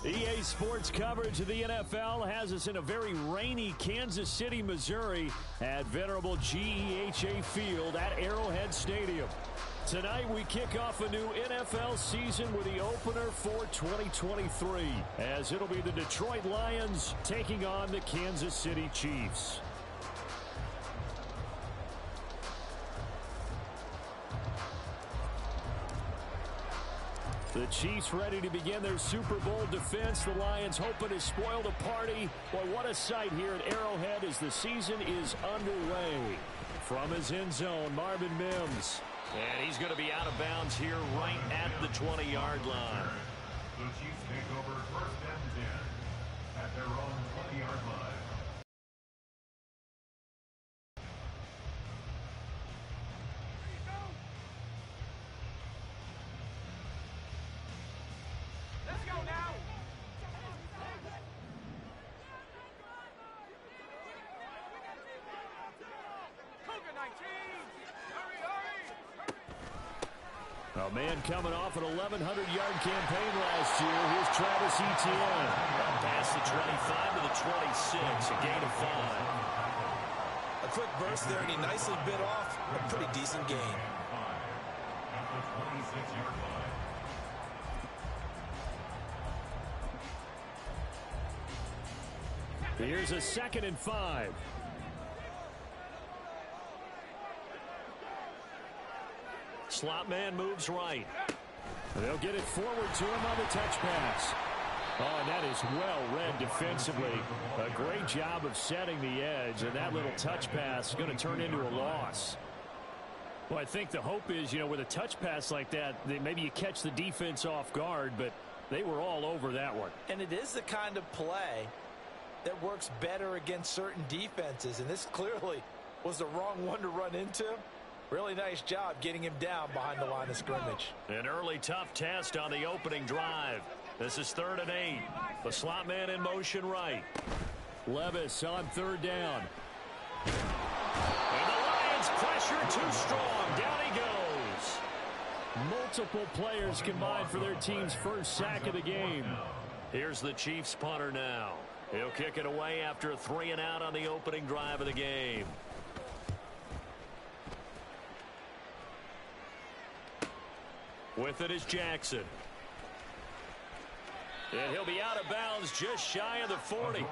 EA Sports coverage of the NFL has us in a very rainy Kansas City, Missouri at venerable GEHA Field at Arrowhead Stadium. Tonight we kick off a new NFL season with the opener for 2023, as it'll be the Detroit Lions taking on the Kansas City Chiefs. The Chiefs ready to begin their Super Bowl defense. The Lions hoping to spoil the party. Boy, what a sight here at Arrowhead as the season is underway. From his end zone, Marvin Mims. And he's going to be out of bounds here right at the 20-yard line. The Chiefs take over first and 10 at their own 20-yard line. A man coming off an 1,100-yard campaign last year. Here's Travis Etienne. Past the 25 to the 26, a gain of 5. A quick burst there, and he nicely bit off a pretty decent gain. At the 26-yard line. Here's a 2nd and 5. Slot man moves right. They'll get it forward to him on the touch pass. Oh, and that is well read defensively. A great job of setting the edge, and that little touch pass is going to turn into a loss. Well, I think the hope is, with a touch pass like that, maybe you catch the defense off guard, but they were all over that one. And it is the kind of play that works better against certain defenses, and this clearly was the wrong one to run into. Really nice job getting him down behind the line of scrimmage. An early tough test on the opening drive. This is 3rd and 8. The slot man in motion right. Levis on 3rd down. And the Lions pressure too strong. Down he goes. Multiple players combined for their team's first sack of the game. Here's the Chiefs punter now. He'll kick it away after a 3 and out on the opening drive of the game. With it is Jackson. And he'll be out of bounds just shy of the 40.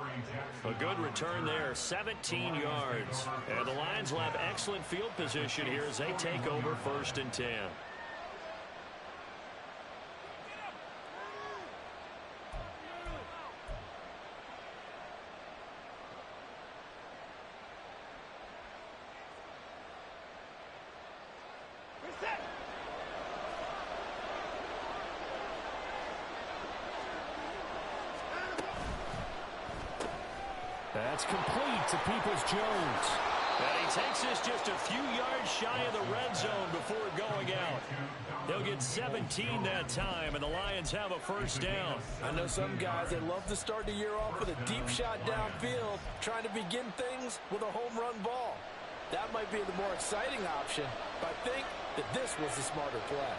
A good return there, 17 yards. And the Lions will have excellent field position here as they take over 1st and 10. That's complete to Peoples-Jones. And he takes this just a few yards shy of the red zone before going out. They'll get 17 that time, and the Lions have a 1st down. I know some guys that love to start the year off with a deep shot downfield, trying to begin things with a home run ball. That might be the more exciting option, but I think that this was the smarter play.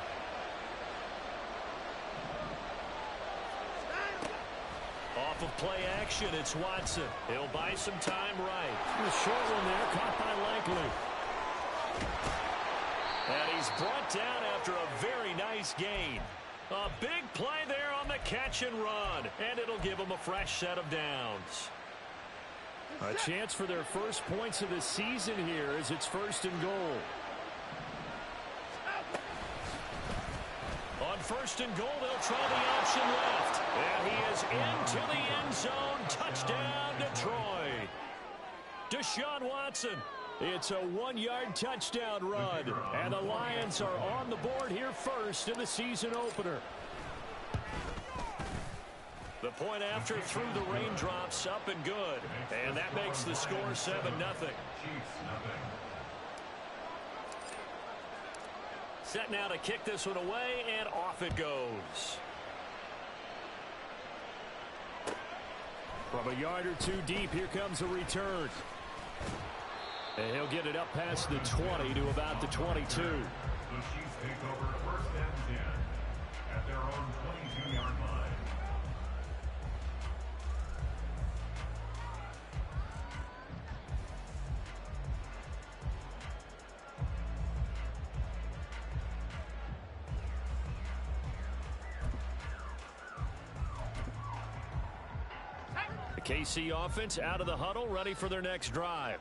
Off of play action, it's Watson. He'll buy some time right. The short one there, caught by Likely. And he's brought down after a very nice gain. A big play there on the catch and run, and it'll give him a fresh set of downs. A chance for their first points of the season here as it's 1st and goal. On 1st and goal, they'll try the option left. And he is into the end zone. Touchdown, Detroit. Deshaun Watson. It's a 1-yard touchdown run. And the Lions are on the board here first in the season opener. The point after through the raindrops, up and good. And that makes the score 7-0. Set now to kick this one away, and off it goes. From a yard or two deep, here comes a return. And he'll get it up past the 20 to about the 22. The Chiefs take over 1st and 10 at their own 22-yard line. KC offense out of the huddle, ready for their next drive.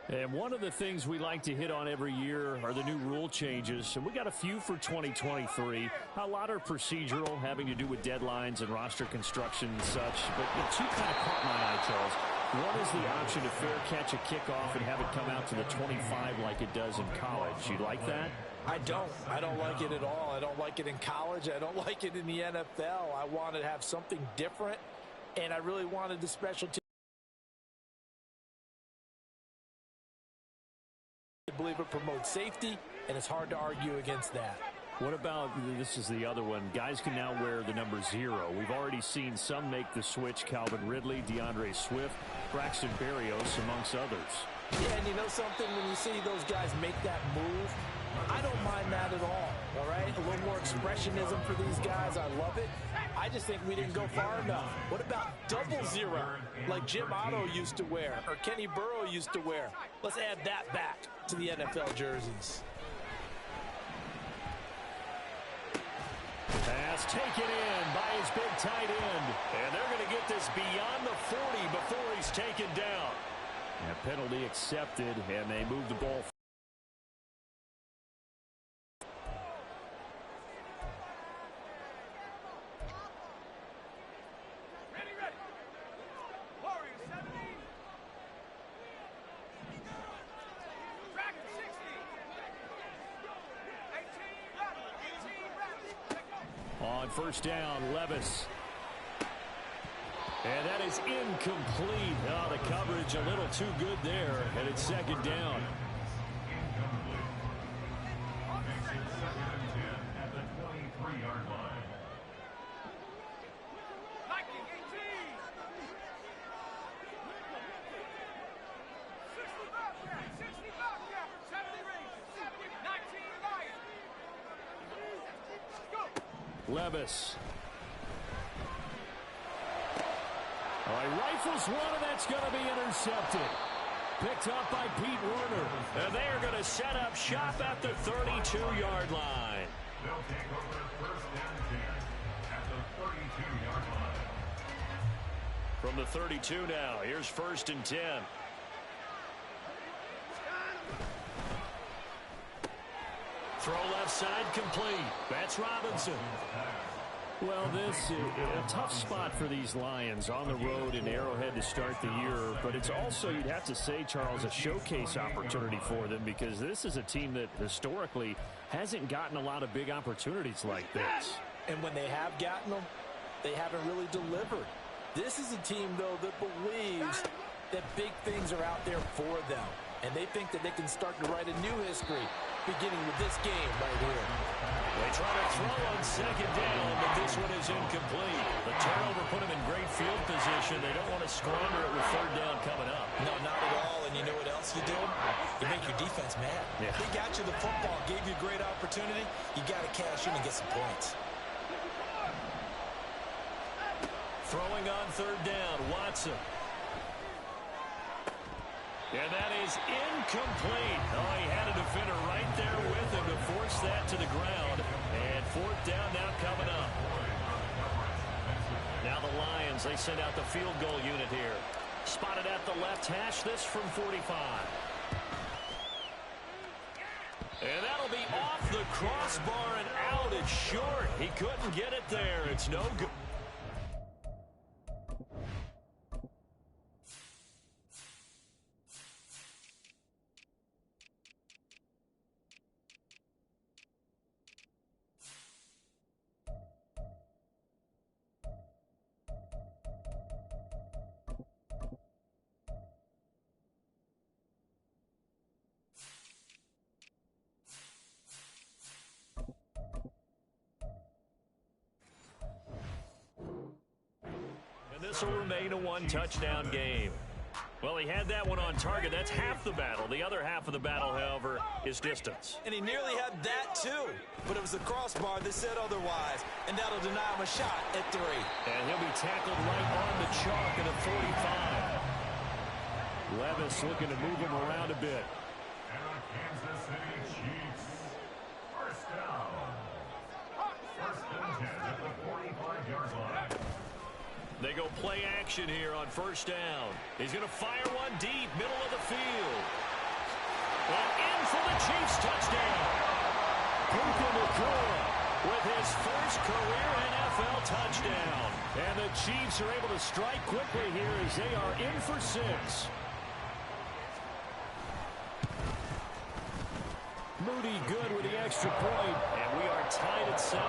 And one of the things we like to hit on every year are the new rule changes. And we got a few for 2023. A lot are procedural, having to do with deadlines and roster construction and such. But the two kind of caught my eye, Charles. One is the option to fair catch a kickoff and have it come out to the 25 like it does in college. You like that? I don't like it at all. I don't like it in college. I don't like it in the NFL. I want to have something different, and I really wanted the special team. I believe it promotes safety, and it's hard to argue against that. What about, this is the other one, guys can now wear the number 0. We've already seen some make the switch, Calvin Ridley, DeAndre Swift, Braxton Berrios, amongst others. Yeah, and you know something, when you see those guys make that move, I don't mind that at all right? A little more expressionism for these guys. I love it. I just think we didn't go far enough. What about 00, like Jim Otto used to wear or Kenny Burrow used to wear? Let's add that back to the NFL jerseys. Pass taken in by his big tight end. And they're going to get this beyond the 40 before he's taken down. And a penalty accepted, and they move the ball. On first down, Levis. And that is incomplete. Oh, the coverage a little too good there, and it's second down. At the 23-yard line. Levis. All right, rifles one, and that's going to be intercepted. Picked up by Pete Werner. And they are going to set up shop at the 32-yard line. They'll take over first and 10 at the 32-yard line. From the 32 now, here's first and 10. Throw left side complete. That's Robinson. Well, this is a tough spot for these Lions on the road in Arrowhead to start the year, but it's also, you'd have to say, Charles, a showcase opportunity for them because this is a team that historically hasn't gotten a lot of big opportunities like this. And when they have gotten them, they haven't really delivered. This is a team, though, that believes that big things are out there for them, and they think that they can start to write a new history beginning with this game right here. They try to throw on second down, but this one is incomplete. The turnover put them in great field position. They don't want to squander it with third down coming up. No, not at all. And you know what else you do? You make your defense mad. Yeah. They got you the football, gave you a great opportunity. You got to cash in and get some points. Throwing on third down, Watson. And that is incomplete. Oh, he had a defender right there with him to force that to the ground. And fourth down now coming up. Now the Lions, they send out the field goal unit here. Spotted at the left hash, this from 45. And that'll be off the crossbar and out. It's short. He couldn't get it there. It's no good. This will remain a one-touchdown game. Well, he had that one on target. That's half the battle. The other half of the battle, however, is distance. And he nearly had that, too. But it was the crossbar that said otherwise. And that'll deny him a shot at 3. And he'll be tackled right on the chalk at a 45. Levis looking to move him around a bit. And the Kansas City Chiefs. First down. First and 10 at the 45-yard line. They go play action here on first down. He's going to fire one deep, middle of the field. And in for the Chiefs touchdown. Puka Nacua with his first career NFL touchdown. And the Chiefs are able to strike quickly here as they are in for 6. Moody good with the extra point. And we are tied at 7.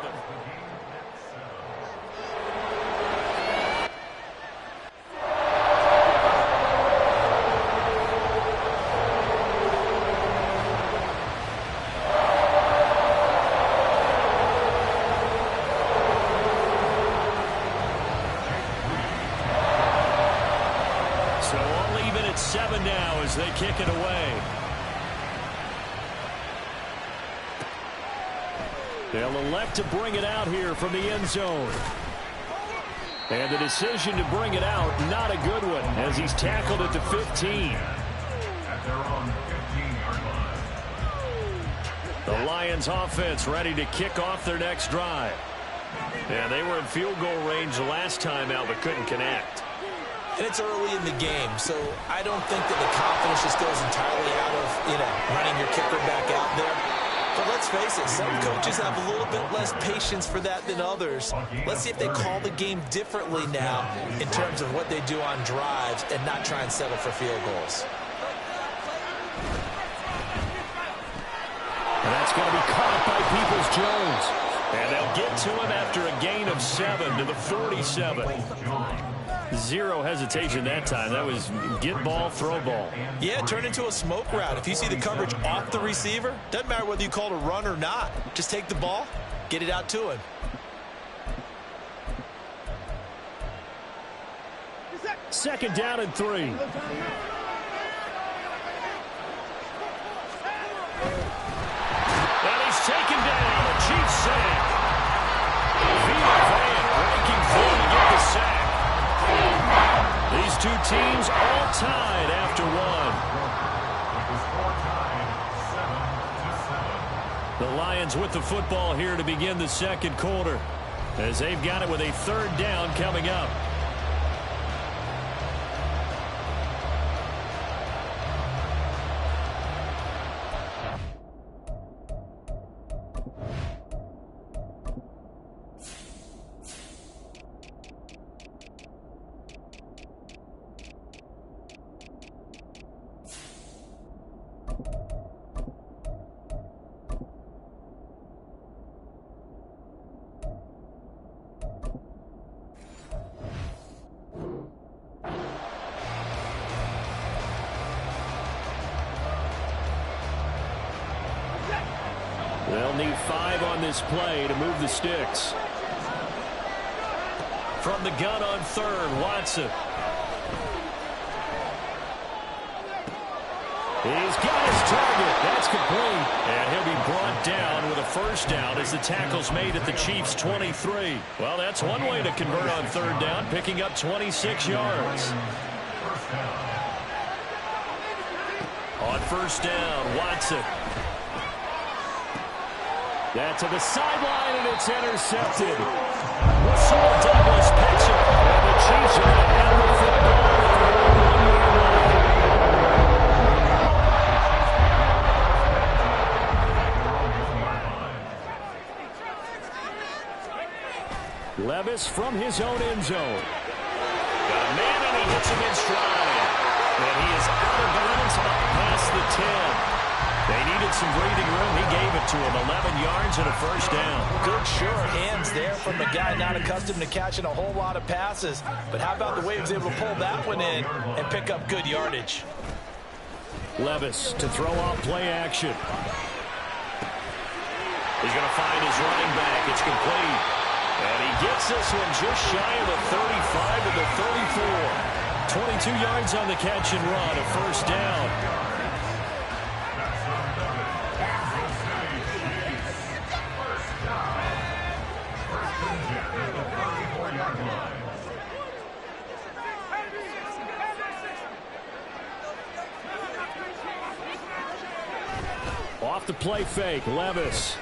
So all even at 7 now as they kick it away. They'll elect to bring it out here from the end zone. And the decision to bring it out, not a good one, as he's tackled at the 15. At their own 15-yard line. The Lions offense ready to kick off their next drive. Yeah, they were in field goal range last time out, but couldn't connect. And it's early in the game, so I don't think that the confidence just goes entirely out of, running your kicker back out there. But let's face it, some coaches have a little bit less patience for that than others. Let's see if they call the game differently now in terms of what they do on drives and not try and settle for field goals. And that's going to be caught by Peoples-Jones. And they'll get to him after a gain of 7 to the 47. Zero hesitation that time. That was get ball, throw ball. Yeah, turn into a smoke route. If you see the coverage off the receiver, doesn't matter whether you call it a run or not. Just take the ball, get it out to him. Second down and 3. And he's taken down. The Chiefs sack. Vita Vea breaking through to get the sack. These two teams all tied after 1. The Lions with the football here to begin the second quarter, as they've got it with a third down coming up. They'll need 5 on this play to move the sticks. From the gun on third, Watson. He's got his target. That's complete. And he'll be brought down with a first down as the tackle's made at the Chiefs' 23. Well, that's one way to convert on third down, picking up 26 yards. On first down, Watson. That's to the sideline, and it's intercepted. Rasul Douglas picks it. And the Chiefs are going to have the football at the 1-yard line. Levis from his own end zone. Got a man, and he hits him in stride. And he is out of bounds up past the 10. They needed some breathing room. He gave it to him. 11 yards and a first down. Good sure hands there from a guy not accustomed to catching a whole lot of passes. But how about the way he was able to pull that one in and pick up good yardage? Levis to throw off play action. He's going to find his running back. It's complete. And he gets this one just shy of the 35 to the 34. 22 yards on the catch and run, a first down. Off the play fake, Levis.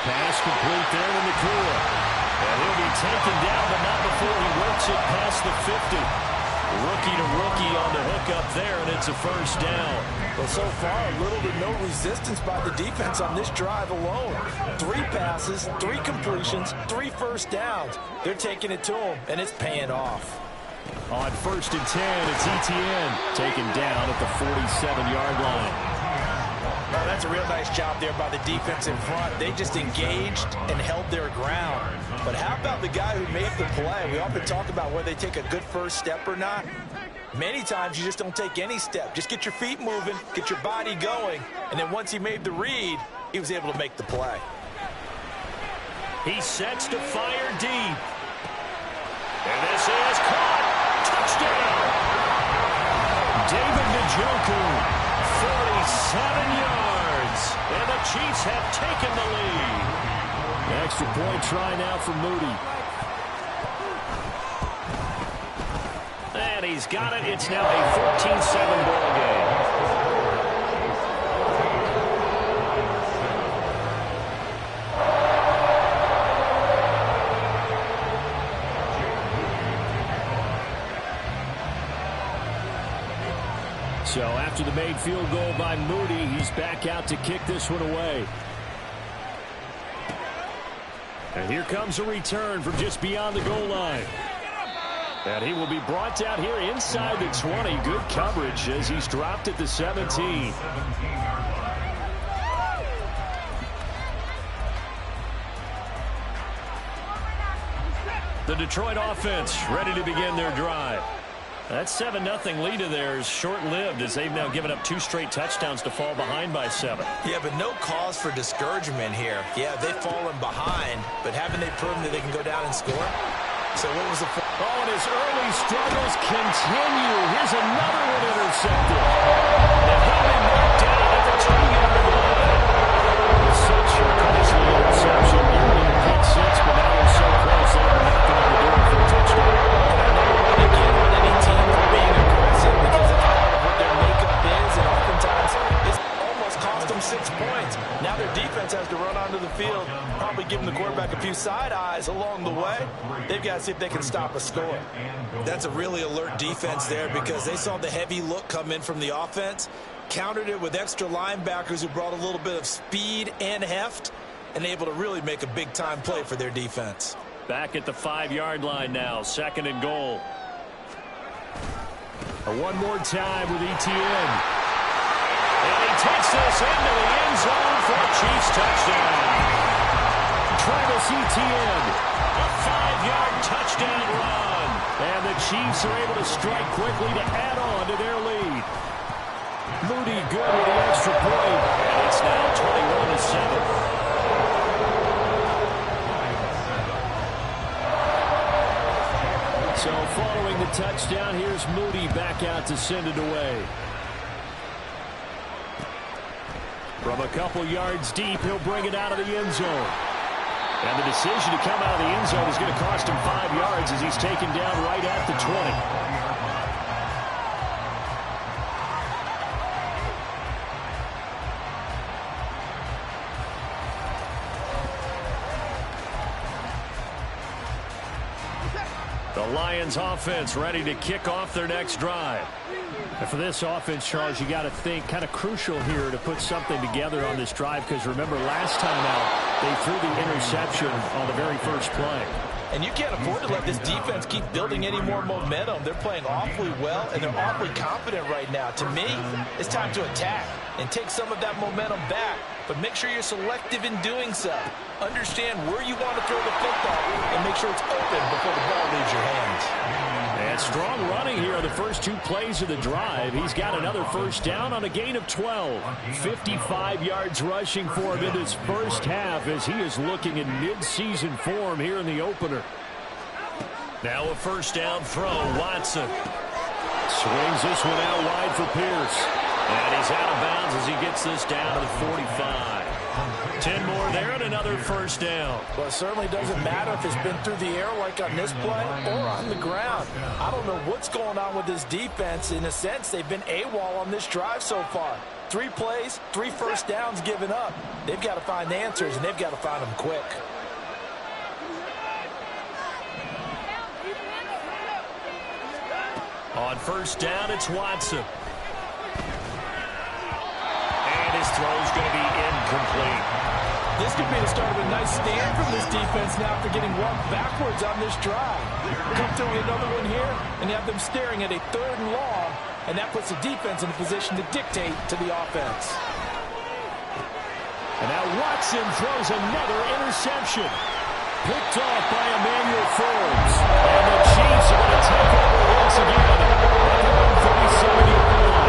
Pass complete there to Nacua. And he'll be taken down, but not before he works it past the 50. Rookie to rookie on the hook up there, and it's a first down. Well, so far, little to no resistance by the defense on this drive alone. 3 passes, 3 completions, 3 first downs. They're taking it to him, and it's paying off. On 1st and 10, it's Etienne taken down at the 47-yard line. Well, that's a real nice job there by the defense in front. They just engaged and held their ground. But how about the guy who made the play? We often talk about whether they take a good first step or not. Many times you just don't take any step. Just get your feet moving, get your body going, and then once he made the read, he was able to make the play. He sets to fire deep. And this is caught. Touchdown. David Njoku, 47 yards. And the Chiefs have taken the lead. Extra point try now for Moody. And he's got it. It's now a 14-7 ball game. So after the made field goal by Moody, he's back out to kick this one away. And here comes a return from just beyond the goal line. And he will be brought down here inside the 20. Good coverage as he's dropped at the 17. The Detroit offense ready to begin their drive. That 7-0 lead of theirs short-lived as they've now given up 2 straight touchdowns to fall behind by 7. Yeah, but no cause for discouragement here. Yeah, they've fallen behind, but haven't they proven that they can go down and score? So what was the... Oh, and his early struggles continue. Here's another one intercepted. And he'll be knocked down at the 20-yard line. Such a costly interception. Nearly a pick six, but now they're so close they are not going to do it for a touchdown. Again, on any team for being aggressive because it's part of what their makeup is, and oftentimes it's almost cost them 6 points. Now their defense has to run onto the field, probably giving the quarterback a few side eyes along the way. They've got to see if they can stop a score. That's a really alert defense there because they saw the heavy look come in from the offense, countered it with extra linebackers who brought a little bit of speed and heft, and able to really make a big-time play for their defense. Back at the 5-yard line now, 2nd and goal. One more time with Etienne. And he takes this into the end zone for a Chiefs touchdown. Travis Etienne. A 5-yard touchdown run. And the Chiefs are able to strike quickly to add on to their lead. Moody good with the extra point. And it's now 21-7. So following the touchdown, here's Moody back out to send it away. From a couple yards deep, he'll bring it out of the end zone. And the decision to come out of the end zone is going to cost him 5 yards as he's taken down right at the 20. The Lions offense ready to kick off their next drive. And for this offense, Charles, you got to think kind of crucial here to put something together on this drive because remember last time out they threw the interception on the very first play. And you can't afford to let this defense keep building any more momentum. They're playing awfully well, and they're awfully confident right now. To me, it's time to attack and take some of that momentum back, but make sure you're selective in doing so. Understand where you want to throw the football and make sure it's open before the ball leaves your hands. And strong running here on the first 2 plays of the drive. He's got another first down on a gain of 12. 55 yards rushing for him in this first half as he is looking in mid-season form here in the opener. Now a first down throw, Watson. Swings this one out wide for Pierce. And he's out of bounds as he gets this down to the 45. 10 more there and another first down. Well, it certainly doesn't matter if it's been through the air like on this play or on the ground. I don't know what's going on with this defense. In a sense, they've been AWOL on this drive so far. 3 plays, 3 first downs given up. They've got to find answers, and they've got to find them quick. On first down, it's Watson. And his throw's going to be incomplete. This could be the start of a nice stand from this defense now after getting walked backwards on this drive. Come throwing another one here, and you have them staring at a 3rd and long, and that puts the defense in a position to dictate to the offense. And now Watson throws another interception. Picked off by Emmanuel Forbes. And the Chiefs are going to take over once again at their own 37-yard line.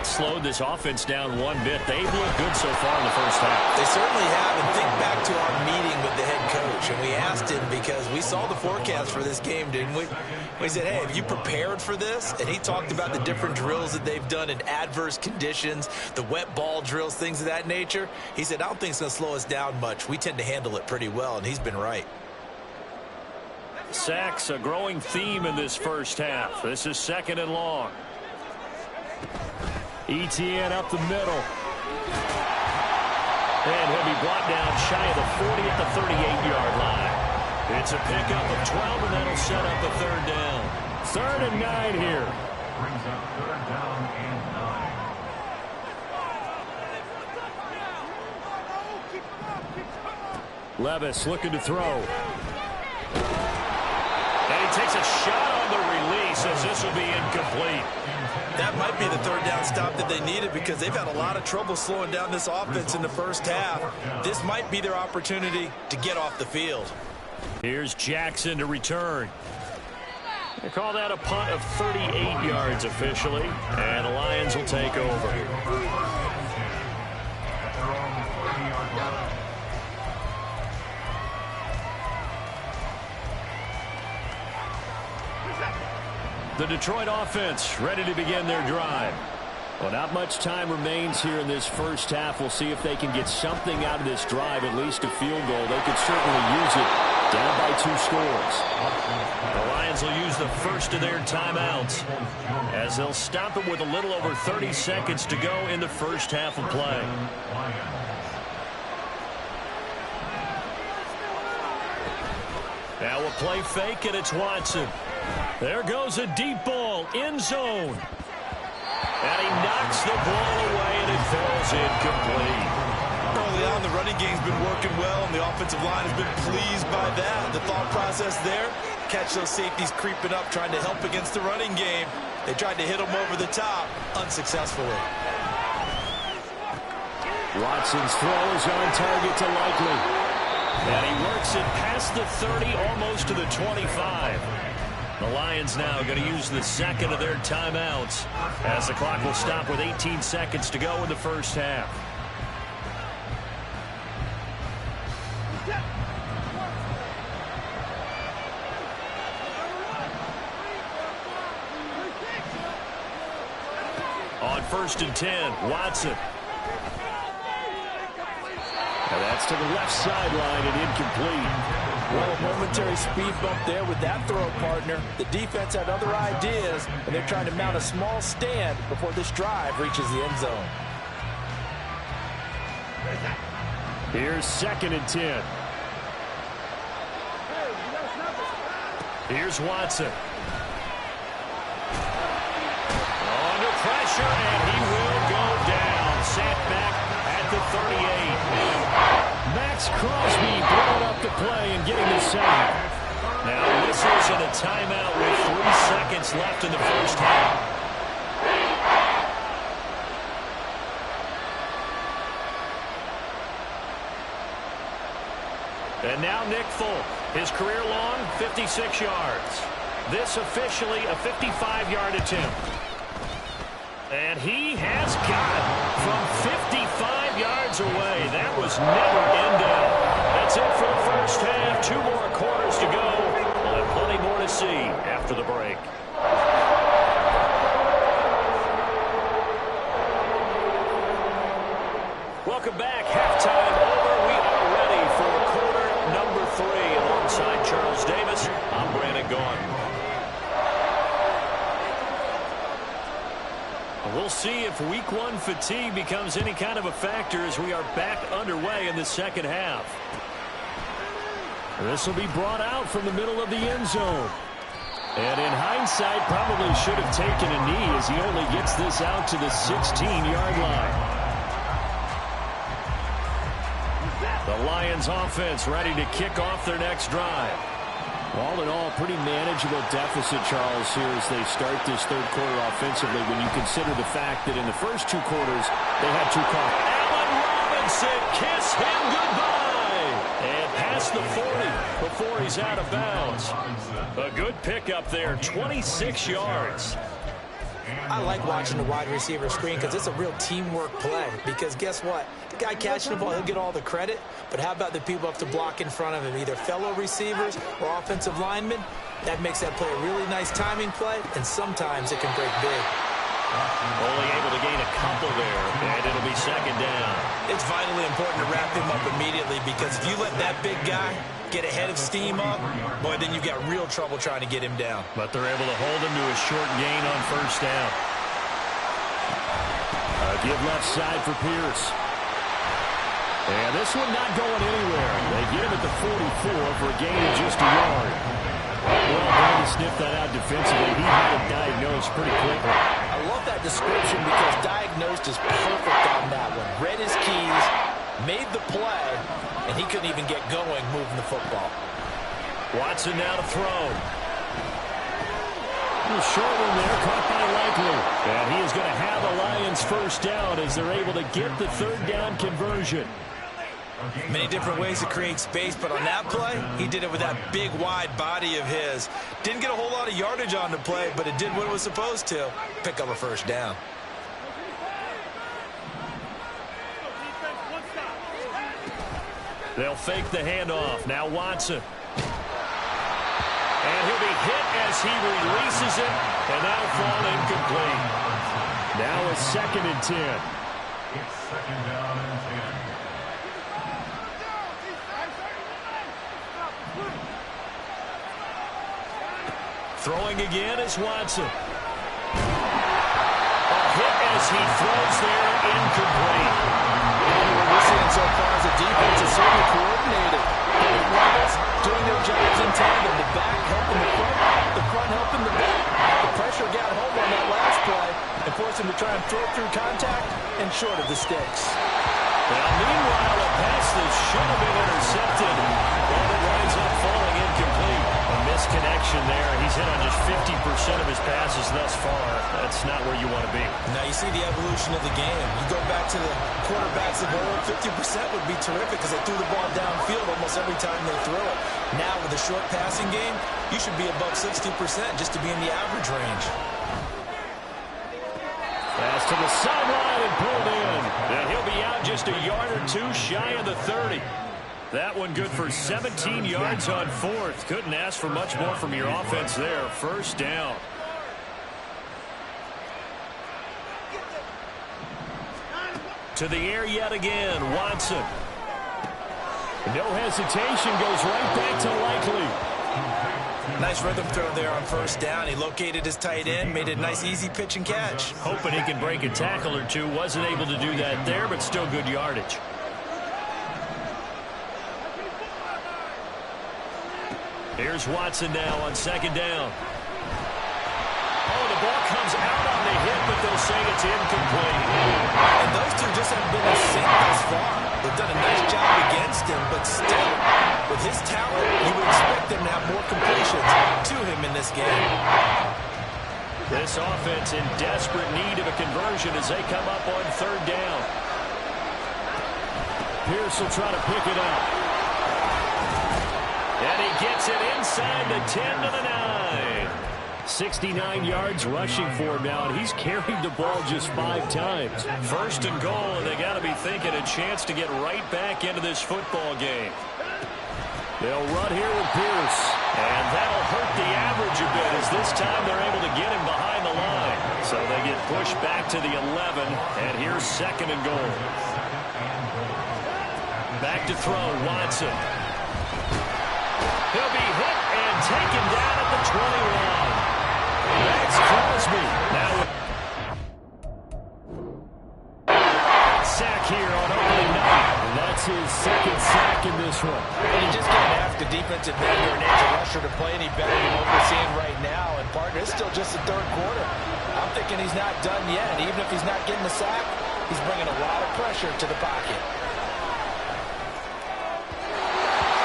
Slowed this offense down one bit. They've looked good so far in the first half. They certainly have, and think back to our meeting with the head coach, and we asked him because we saw the forecast for this game, didn't we? We said, hey, have you prepared for this? And he talked about the different drills that they've done in adverse conditions, the wet ball drills, things of that nature. He said, I don't think it's going to slow us down much. We tend to handle it pretty well, and he's been right. Sacks, a growing theme in this first half. This is 2nd and long. ETN up the middle. And he'll be brought down shy of the 40 at the 38-yard line. It's a pickup of 12, and that'll set up a 3rd down. 3rd and 9 here. Brings up 3rd down and 9. Levis looking to throw. And he takes a shot on the release as this will be incomplete. That might be the 3rd down stop that they needed because they've had a lot of trouble slowing down this offense in the first half. This might be their opportunity to get off the field. Here's Jackson to return. They call that a punt of 38 yards officially, and the Lions will take over. At their own 30-yard line. The Detroit offense ready to begin their drive. Well, not much time remains here in this first half. We'll see if they can get something out of this drive, at least a field goal. They could certainly use it down by 2 scores. The Lions will use the first of their timeouts as they'll stop it with a little over 30 seconds to go in the first half of play. Now a play fake, and it's Watson. There goes a deep ball, end zone. And he knocks the ball away, and it falls incomplete. Early on, the running game's been working well, and the offensive line has been pleased by that. The thought process there, catch those safeties creeping up, trying to help against the running game. They tried to hit them over the top, unsuccessfully. Watson's throw is on target to Likely. And he works it past the 30, almost to the 25. The Lions now going to use the second of their timeouts as the clock will stop with 18 seconds to go in the first half. On 1st and 10, Watson. And that's to the left sideline and incomplete. Well, a momentary speed bump there with that throw, partner. The defense had other ideas, and they're trying to mount a small stand before this drive reaches the end zone. Here's 2nd and 10. Here's Watson. Under pressure, and he will go down. Sat back at the 38. Max Crosby blowing up the play and getting the sack. Now whistles in a timeout with 3 seconds left in the first half. And now Nick Folk, his career long 56 yards. This officially a 55-yard attempt. And he has got it from 55 yards away. That was never in doubt. That's it for the first half. 2 more quarters to go. We'll have plenty more to see after the break. Welcome back. Halftime over. We are ready for I'm Brandon Gaudin. We'll see if week one fatigue becomes any kind of a factor as we are back underway in the second half. This will be brought out from the middle of the end zone. And in hindsight, probably should have taken a knee as he only gets this out to the 16-yard line. The Lions offense ready to kick off their next drive. All in all, pretty manageable deficit, Charles, here as they start this third quarter offensively when you consider the fact that in the first two quarters they had two calls. Allen Robinson, kiss him goodbye. And past the 40 before he's out of bounds. A good pickup there, 26 yards. I like watching the wide receiver screen because it's a real teamwork play. Because guess what? The guy catching the ball, he'll get all the credit. But how about the people up to block in front of him, either fellow receivers or offensive linemen? That makes that play a really nice timing play, and sometimes it can break big. Only able to gain a couple there, and it'll be second down. It's vitally important to wrap him up immediately because if you let that big guy get a head of steam up, boy, then you've got real trouble trying to get him down. But they're able to hold him to a short gain on first down. Give left side for Pierce. And this one not going anywhere. They get him at the 44 for a gain of just a yard. Well, trying to sniff that out defensively. He had it diagnosed pretty quickly. I love that description because diagnosed is perfect on that one. Read his keys, made the play, and he couldn't even get going moving the football. Watson now to throw. Short one there, caught by Likely. And he is going to have the Lions first down as they're able to get the third down conversion. Many different ways to create space, but on that play, he did it with that big, wide body of his. Didn't get a whole lot of yardage on the play, but it did what it was supposed to. Pick up a first down. They'll fake the handoff. Now Watson. And he'll be hit as he releases it, and that'll fall incomplete. Now a 2nd and 10. It's second down and 10. Throwing again is Watson. A hit as he throws there, incomplete. What we're seeing so far is the defense is certainly coordinated. Both levels doing their jobs in tandem. The back helping the front helping the back. The pressure got home on that last play and forced him to try and throw through contact and short of the sticks. Well, meanwhile, a pass that should have been intercepted, and it winds up falling incomplete. A misconnection there. He's hit on just 50% of his passes thus far. That's not where you want to be. Now you see the evolution of the game. You go back to the quarterbacks of old, 50% would be terrific because they threw the ball downfield almost every time they threw it. Now with a short passing game, you should be above 60% just to be in the average range. Pass to the sideline and pulled in. And he'll be out just a yard or two shy of the 30. That one good for 17 yards on fourth. Couldn't ask for much more from your offense there. First down. To the air yet again, Watson. No hesitation, goes right back to Likely. Nice rhythm throw there on first down. He located his tight end, made a nice easy pitch and catch. Hoping he can break a tackle or two. Wasn't able to do that there, but still good yardage. Here's Watson now on second down. Oh, the ball comes out on the hit, but they'll say it's incomplete. And those two just haven't been in sync thus far. They've done a nice job against him, but still, with his talent, you would expect them to have more completions to him in this game. This offense in desperate need of a conversion as they come up on third down. Pierce will try to pick it up. And he gets it inside the 10 to the 9. 69 yards rushing for him now, and he's carried the ball just 5 times. First and goal, and they got to be thinking a chance to get right back into this football game. They'll run here with Pierce. And that'll hurt the average a bit as this time they're able to get him behind the line. So they get pushed back to the 11, and here's second and goal. Back to throw, Watson. He'll be hit and taken down at the 21. That's Crosby. Now sack here on opening night. And that's his second sack in this one. And you just can't ask a defensive end or an edge rusher to play any better than what we're seeing right now. And partner, it's still just the third quarter. I'm thinking he's not done yet. Even if he's not getting the sack, he's bringing a lot of pressure to the pocket.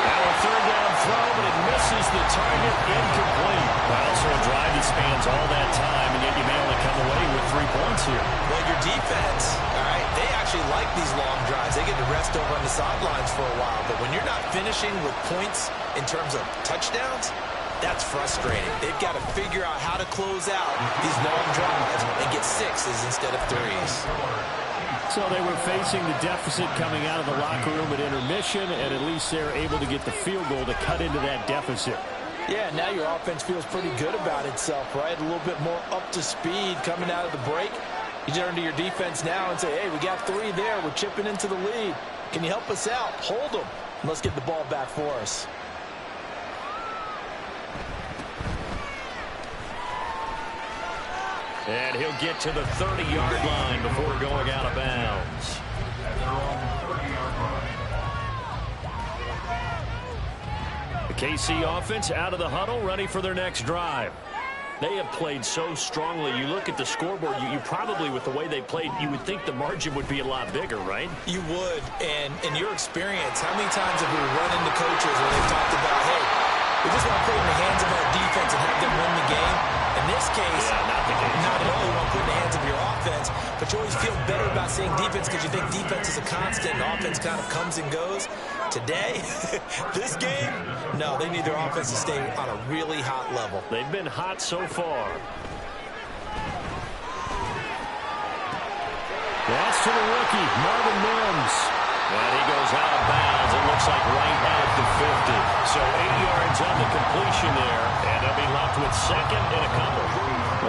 Now a third down throw, but it misses the target, incomplete. Well, so a drive that spans all that time, and yet you may only come away with 3 points here. Well, your defense, all right, they actually like these long drives. They get to rest over on the sidelines for a while. But when you're not finishing with points in terms of touchdowns, that's frustrating. They've got to figure out how to close out these long drives and get 6s instead of 3s. So they were facing the deficit coming out of the locker room at intermission, and at least they're able to get the field goal to cut into that deficit. Yeah, now your offense feels pretty good about itself, right? A little bit more up to speed coming out of the break. You turn to your defense now and say, hey, we got 3 there. We're chipping into the lead. Can you help us out? Hold them. And let's get the ball back for us. And he'll get to the 30-yard line before going out of bounds. The KC offense out of the huddle, ready for their next drive. They have played so strongly. You look at the scoreboard, you probably, with the way they played, you would think the margin would be a lot bigger, right? You would. And in your experience, how many times have we run into coaches where they've talked about, hey, we just want to put it in the hands of our defense and have them win the game? In this case, not at all. You want to put it in the hands of your offense, but you always feel better about seeing defense because you think defense is a constant and offense kind of comes and goes. Today, this game, no, they need their offense to stay on a really hot level. They've been hot so far. That's to the rookie, Marvin Mims. And he goes out of bounds. It looks like right at the 50. So 8 yards on the completion there. And they'll be left with second and a couple.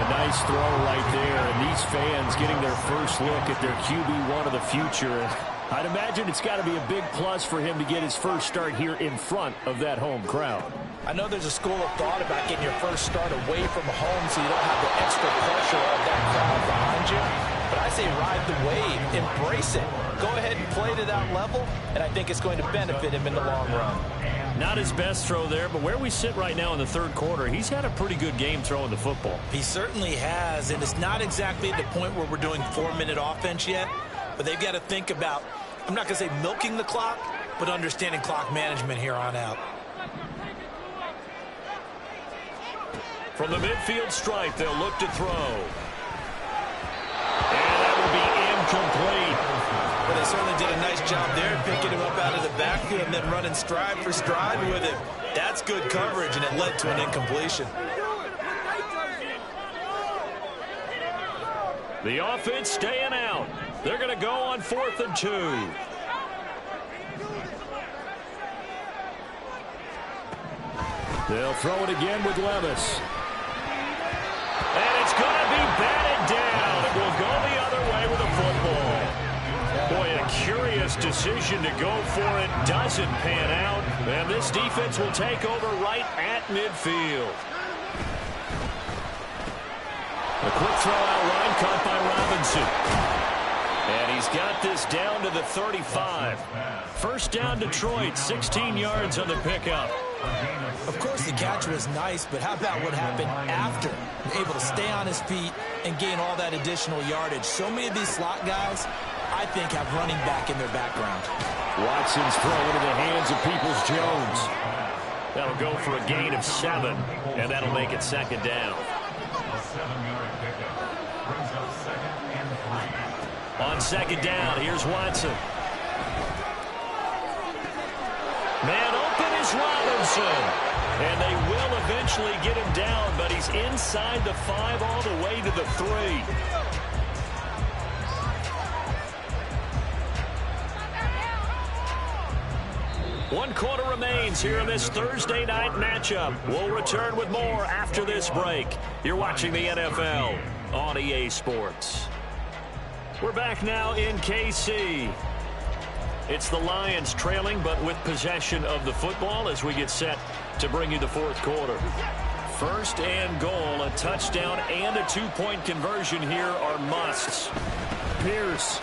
A nice throw right there. And these fans getting their first look at their QB1 of the future. I'd imagine it's got to be a big plus for him to get his first start here in front of that home crowd. I know there's a school of thought about getting your first start away from home so you don't have the extra pressure of that crowd behind you. But I say ride the wave. Embrace it. Go ahead and play to that level, and I think it's going to benefit him in the long run. Not his best throw there, but where we sit right now in the third quarter, he's had a pretty good game throwing the football. He certainly has, and it's not exactly at the point where we're doing 4-minute offense yet, but they've got to think about, I'm not going to say milking the clock, but understanding clock management here on out. From the midfield stripe, they'll look to throw. And that will be incomplete. Well, they certainly did a nice job there, picking him up out of the backfield and then running stride for stride with him. That's good coverage, and it led to an incompletion. The offense staying out. They're going to go on 4th and 2. They'll throw it again with Levis. And it's going to be batted down. It will go the other way with a football. Boy, a curious decision to go for it. Doesn't pan out. And this defense will take over right at midfield. A quick throw out line caught by Robinson. And he's got this down to the 35. First down Detroit, 16 yards on the pickup. Of course, the catch was nice, but how about what happened after? Able to stay on his feet and gain all that additional yardage. So many of these slot guys, I think, have running back in their background. Watson's throw into the hands of Peoples-Jones. That'll go for a gain of 7, and that'll make it second down. A 7-yard pickup brings up 2nd and 3. On second down, here's Watson. Man open is Robinson. And they will eventually get him down, but he's inside the 5 all the way to the 3. One quarter remains here in this Thursday night matchup. We'll return with more after this break. You're watching the NFL on EA Sports. We're back now in KC. It's the Lions trailing, but with possession of the football as we get set to bring you the fourth quarter. First and goal, a touchdown and a two-point conversion here are musts. Pierce.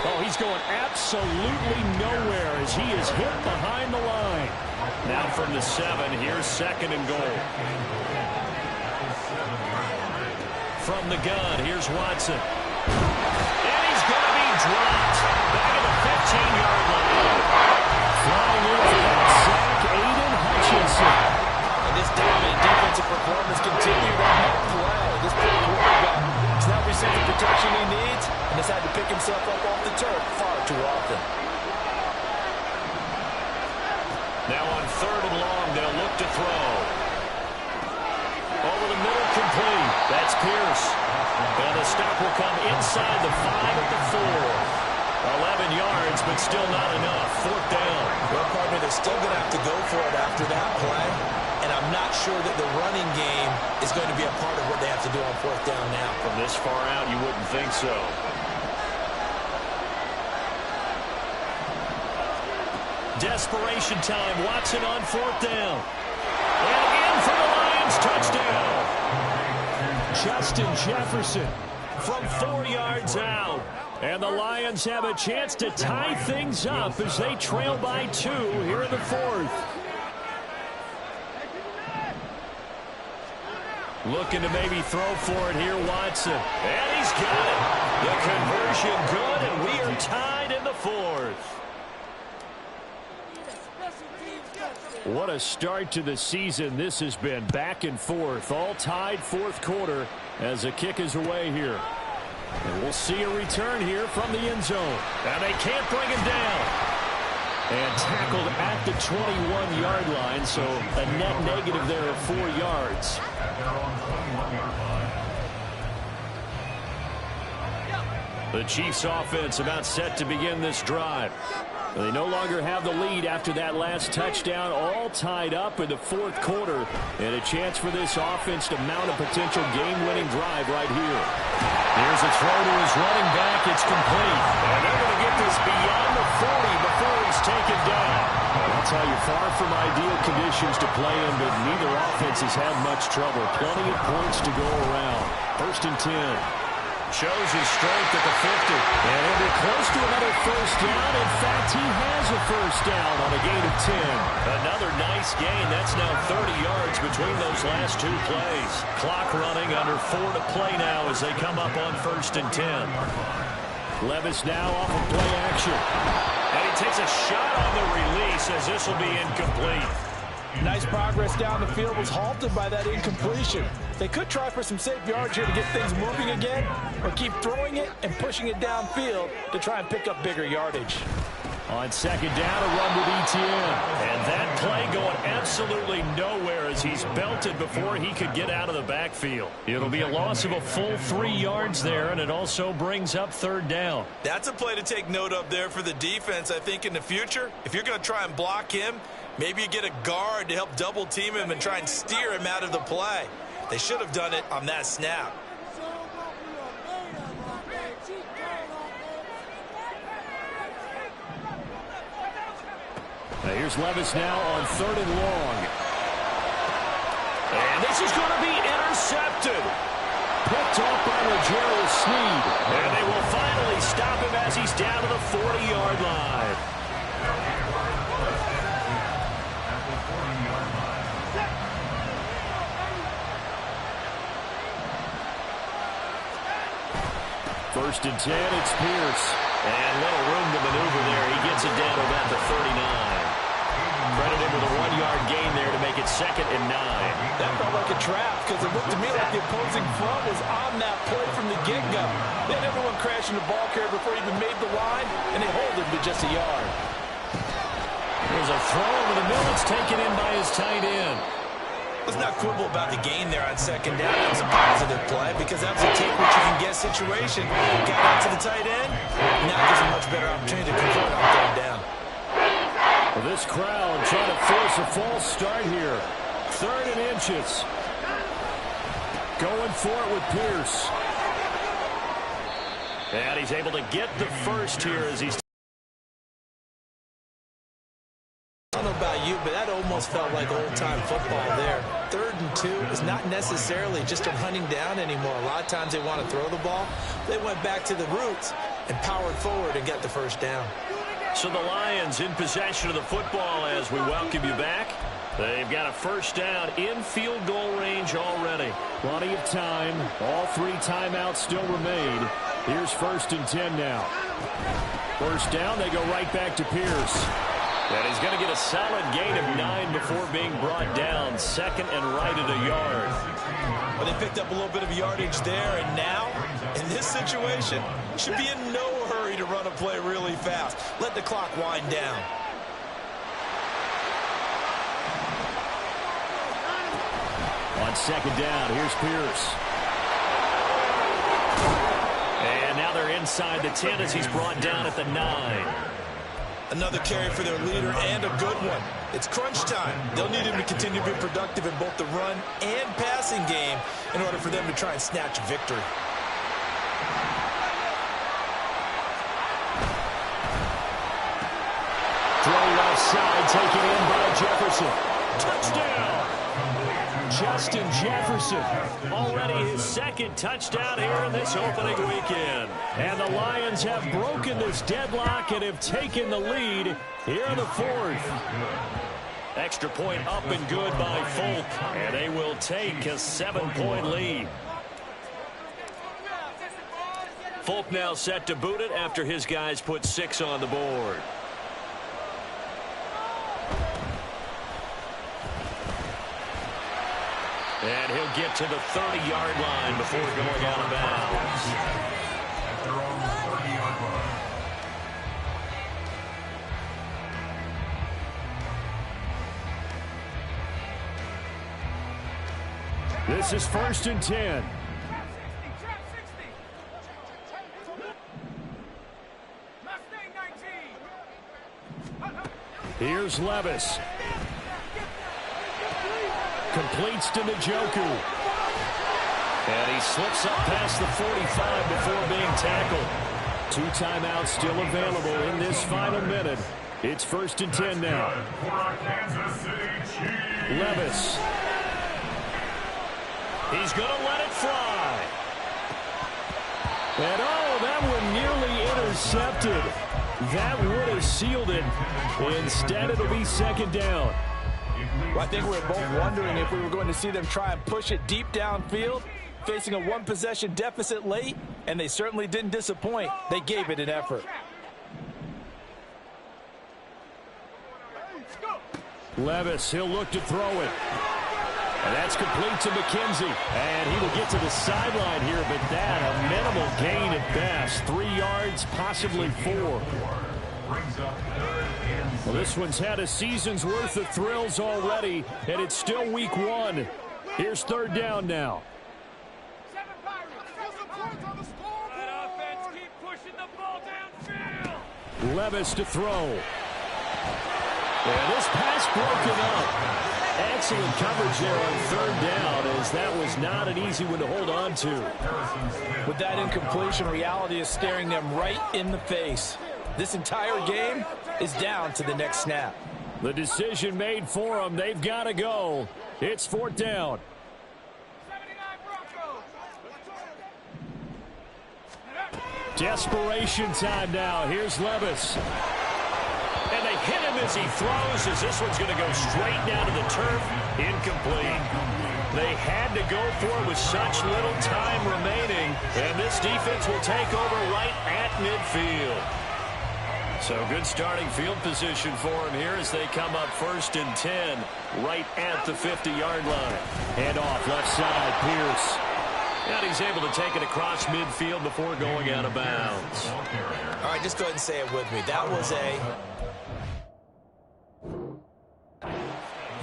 Oh, he's going absolutely nowhere as he is hit behind the line. Now from the 7, here's second and goal. From the gun, here's Watson. And he's going to be dropped. Back at the 15-yard line. Flying in for that sack, Aiden Hutchinson. And this dominant defensive performance continued on that play. This poor quarterback has now received the protection he needs and has had to pick himself up off the turf far too often. Now on third and long, they'll look to throw. Over the middle, complete. That's Pierce. And the stop will come inside the 5 at the 4. 11 yards, but still not enough. Fourth down. Well, partner, they're still going to have to go for it after that play. And I'm not sure that the running game is going to be a part of what they have to do on fourth down now. From this far out, you wouldn't think so. Desperation time. Watson on fourth down. And in for the Lions. Touchdown. Justin Jefferson. From 4 yards out. And the Lions have a chance to tie things up as they trail by 2 here in the fourth. Looking to maybe throw for it here, Watson. And he's got it. The conversion good, and we are tied in the fourth. What a start to the season this has been. Back and forth, all tied fourth quarter as the kick is away here. And we'll see a return here from the end zone. And they can't bring him down. And tackled at the 21-yard line, so a net negative there of 4 yards. The Chiefs offense about set to begin this drive. They no longer have the lead after that last touchdown, all tied up in the fourth quarter. And a chance for this offense to mount a potential game-winning drive right here. Here's a throw to his running back. It's complete. And they're going to get this beyond the 40 before he's taken down. I'll tell you, far from ideal conditions to play in, but neither offense has had much trouble. Plenty of points to go around. First and 10. Shows his strength at the 50. And he'll be close to another first down. In fact, he has a first down on a gain of 10. Another nice gain. That's now 30 yards between those last 2 plays. Clock running, under 4 to play now as they come up on first and 10. Levis now off of play action. And he takes a shot on the release as this will be incomplete. Nice progress down the field was halted by that incompletion. They could try for some safe yards here to get things moving again, or keep throwing it and pushing it downfield to try and pick up bigger yardage. On second down, a run with Etienne. And that play going absolutely nowhere as he's belted before he could get out of the backfield. It'll be a loss of a full 3 yards there, and it also brings up third down. That's a play to take note of there for the defense, I think, in the future. If you're going to try and block him, maybe you get a guard to help double team him and try and steer him out of the play. They should have done it on that snap. Now here's Levis now on third and long. And this is going to be intercepted. Picked off by L'Jarius Sneed. And they will finally stop him as he's down to the 40-yard line. First and 10, it's Pierce. And little room to maneuver there. He gets it down to about the 39. Credit him with a 1-yard gain there to make it second and 9. That felt like a trap because it looked to me like the opposing front was on that play from the get-go. They had everyone crashing the ball carrier before he even made the line, and they hold him to just a yard. There's a throw over the middle. It's taken in by his tight end. Let's not quibble about the gain there on second down. That was a positive play because that was a take what you can get situation. Got out to the tight end. Now gives a much better opportunity to convert on third down. Well, this crowd trying to force a false start here. Third and inches. Going for it with Pierce. And he's able to get the first here as he's... I don't know about you, but that almost felt like old-time football there. 3rd and 2 is not necessarily just a running down anymore. A lot of times they want to throw the ball. They went back to the roots and powered forward and got the first down. So the Lions in possession of the football as we welcome you back. They've got a first down in field goal range already. Plenty of time. All 3 timeouts still remain. Here's 1st and 10 now. First down, they go right back to Pierce. And he's going to get a solid gain of 9 before being brought down. 2nd and right at a yard. But they picked up a little bit of yardage there, and now, in this situation, should be in no hurry to run a play really fast. Let the clock wind down. On 2nd down, here's Pierce. And now they're inside the 10 as he's brought down at the 9. Another carry for their leader and a good one. It's crunch time. They'll need him to continue to be productive in both the run and passing game in order for them to try and snatch a victory. Throw left side, taken in by Jefferson. Touchdown! Justin Jefferson. Already his 2nd touchdown here in this opening weekend. And the Lions have broken this deadlock and have taken the lead here in the 4th. Extra point up and good by Folk. And they will take a 7-point lead. Folk now set to boot it after his guys put 6 on the board. And he'll get to the 30-yard line before going out of bounds. At their own 30-yard line. This is 1st and 10. Here's Levis. Completes to Njoku. And he slips up past the 45 before being tackled. 2 timeouts still available in this final minute. It's 1st and 10 now. Levis. He's going to let it fly. And oh, that one nearly intercepted. That would have sealed it. Instead, it'll be 2nd down. Well, I think we were both wondering if we were going to see them try and push it deep downfield, facing a 1-possession deficit late, and they certainly didn't disappoint. They gave it an effort. Levis, he'll look to throw it. And that's complete to McKenzie. And he will get to the sideline here, but that a minimal gain at best. 3 yards, possibly 4. Well, this one's had a season's worth of thrills already, and it's still week 1. Here's 3rd down now. Levis to throw. And this pass broken up. Excellent coverage there on 3rd down, as that was not an easy one to hold on to. With that incompletion, reality is staring them right in the face. This entire game is down to the next snap. The decision made for them. They've got to go. It's 4th down. Desperation time now. Here's Levis. And they hit him as he throws, as this one's going to go straight down to the turf. Incomplete. They had to go for it with such little time remaining. And this defense will take over right at midfield. So good starting field position for him here as they come up 1st and 10 right at the 50-yard line. Hand off left side, Pierce. And he's able to take it across midfield before going out of bounds. All right, just go ahead and say it with me. That was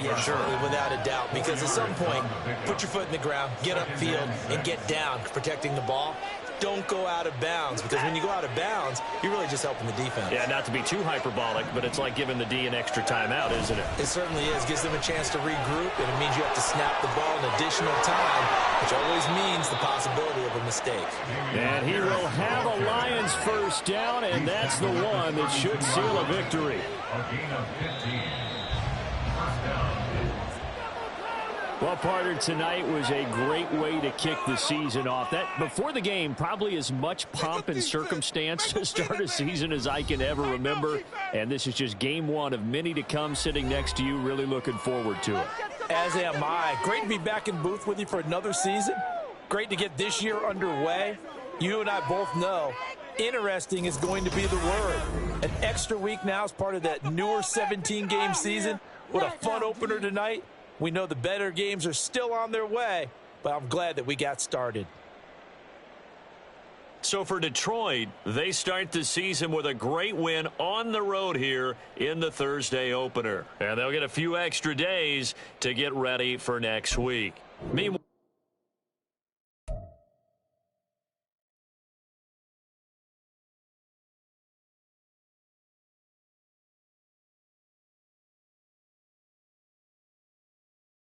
yeah, sure, without a doubt, because at some point, put your foot in the ground, get upfield, and get down, protecting the ball. Don't go out of bounds, because when you go out of bounds, you're really just helping the defense. Yeah, not to be too hyperbolic, but it's like giving the D an extra timeout, isn't it? It certainly is. Gives them a chance to regroup, and it means you have to snap the ball an additional time, which always means the possibility of a mistake. And he will have a Lions 1st down, and that's the one that should seal a victory. A gain of 15. Well, partner, tonight was a great way to kick the season off. That before the game, probably as much pomp and circumstance to start a season as I can ever remember. And this is just game one of many to come. Sitting next to you, really looking forward to it. As am I. Great to be back in booth with you for another season. Great to get this year underway. You and I both know interesting is going to be the word. An extra week now as part of that newer 17-game season. What a fun opener tonight. We know the better games are still on their way, but I'm glad that we got started. So for Detroit, they start the season with a great win on the road here in the Thursday opener. And they'll get a few extra days to get ready for next week. Meanwhile,